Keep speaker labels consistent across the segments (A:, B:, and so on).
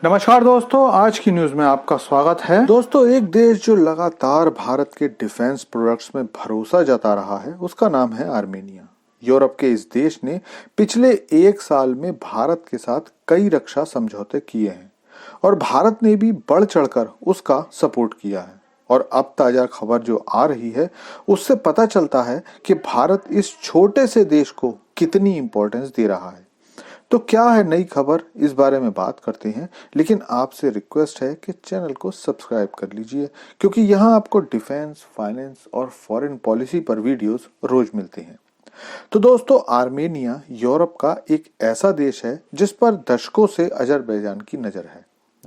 A: नमस्कार दोस्तों, आज की न्यूज में आपका स्वागत है। दोस्तों, एक देश जो लगातार भारत के डिफेंस प्रोडक्ट्स में भरोसा जता रहा है उसका नाम है आर्मेनिया। यूरोप के इस देश ने पिछले एक साल में भारत के साथ कई रक्षा समझौते किए हैं और भारत ने भी बढ़ चढ़कर उसका सपोर्ट किया है। और अब ताजा खबर जो आ रही है उससे पता चलता है कि भारत इस छोटे से देश को कितनी इंपॉर्टेंस दे रहा है। तो क्या है नई खबर, इस बारे में बात करते हैं, लेकिन आपसे रिक्वेस्ट है कि चैनल को सब्सक्राइब कर लीजिए क्योंकि यहाँ आपको डिफेंस, फाइनेंस और फॉरेन पॉलिसी पर वीडियोस रोज मिलते हैं। तो दोस्तों, आर्मेनिया यूरोप का एक ऐसा देश है जिस पर दशकों से अजरबैजान की नजर है।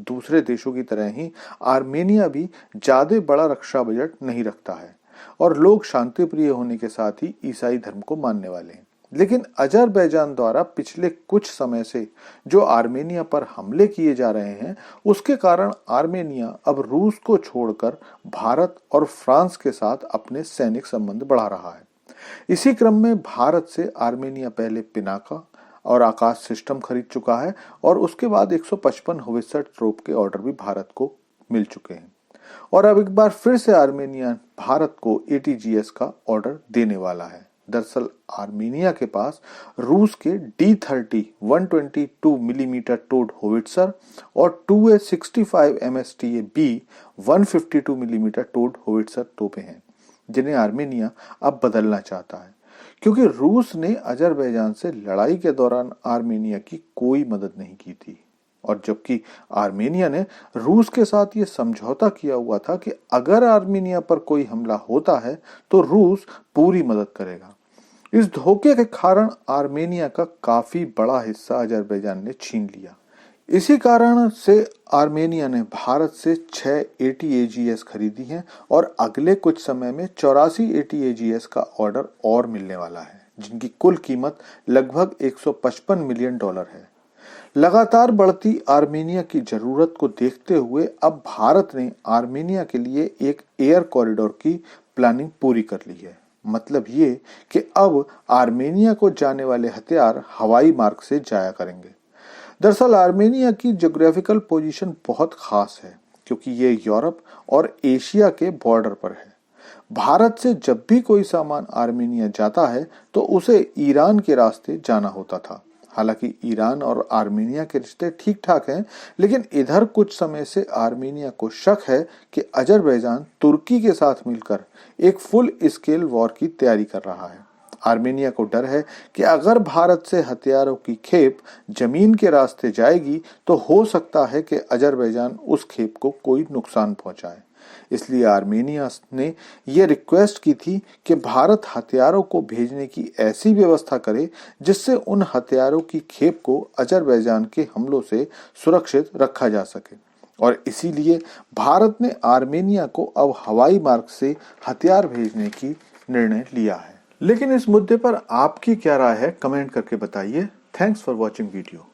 A: दूसरे देशों की तरह ही आर्मेनिया भी ज्यादा बड़ा रक्षा बजट नहीं रखता है और लोग शांति प्रिय होने के साथ ही ईसाई धर्म को मानने वाले हैं। लेकिन अजरबैजान द्वारा पिछले कुछ समय से जो आर्मेनिया पर हमले किए जा रहे हैं उसके कारण आर्मेनिया अब रूस को छोड़कर भारत और फ्रांस के साथ अपने सैनिक संबंध बढ़ा रहा है। इसी क्रम में भारत से आर्मेनिया पहले पिनाका और आकाश सिस्टम खरीद चुका है और उसके बाद 155 होवित्जर तोप के ऑर्डर भी भारत को मिल चुके हैं। और अब एक बार फिर से आर्मेनिया भारत को ATGS का ऑर्डर देने वाला है। दरअसल आर्मेनिया के पास रूस के D30 122 मिलीमीटर टोड होवित्जर और 2A65 MSTA B 152 millimetre towed howitzer तोपें हैं जिन्हें आर्मेनिया अब बदलना चाहता है, क्योंकि रूस ने अजरबैजान से लड़ाई के दौरान आर्मेनिया की कोई मदद नहीं की थी। और जबकि आर्मेनिया ने रूस के साथ ये समझौता किया हुआ था कि अगर आर्मेनिया पर कोई हमला होता है तो रूस पूरी मदद करेगा। इस धोखे के कारण आर्मेनिया का काफी बड़ा हिस्सा अजरबैजान ने छीन लिया। इसी कारण से आर्मेनिया ने भारत से 6 ATAGS खरीदी हैं और अगले कुछ समय में 84 ATAGS का ऑर्डर और मिलने वाला है, जिनकी कुल कीमत लगभग $155 मिलियन है। लगातार बढ़ती आर्मेनिया की जरूरत को देखते हुए अब भारत ने आर्मेनिया के लिए एक एयर कॉरिडोर की प्लानिंग पूरी कर ली है। मतलब ये कि अब आर्मेनिया को जाने वाले हथियार हवाई मार्ग से जाया करेंगे। दरअसल आर्मेनिया की ज्योग्राफिकल पोजीशन बहुत खास है क्योंकि ये यूरोप और एशिया के बॉर्डर पर है। भारत से जब भी कोई सामान आर्मेनिया जाता है तो उसे ईरान के रास्ते जाना होता था। हालांकि ईरान और आर्मेनिया के रिश्ते ठीक ठाक हैं, लेकिन इधर कुछ समय से आर्मेनिया को शक है कि अजरबैजान तुर्की के साथ मिलकर एक फुल स्केल वॉर की तैयारी कर रहा है। आर्मेनिया को डर है कि अगर भारत से हथियारों की खेप जमीन के रास्ते जाएगी तो हो सकता है कि अजरबैजान उस खेप को कोई नुकसान पहुंचाए। इसलिए आर्मेनिया ने यह रिक्वेस्ट की थी कि भारत हथियारों को भेजने की ऐसी व्यवस्था करे जिससे उन हथियारों की खेप को अजरबैजान के हमलों से सुरक्षित रखा जा सके। और इसीलिए भारत ने आर्मेनिया को अब हवाई मार्ग से हथियार भेजने की निर्णय लिया है। लेकिन इस मुद्दे पर आपकी क्या राय है, कमेंट करके बताइए। Thanks for watching video.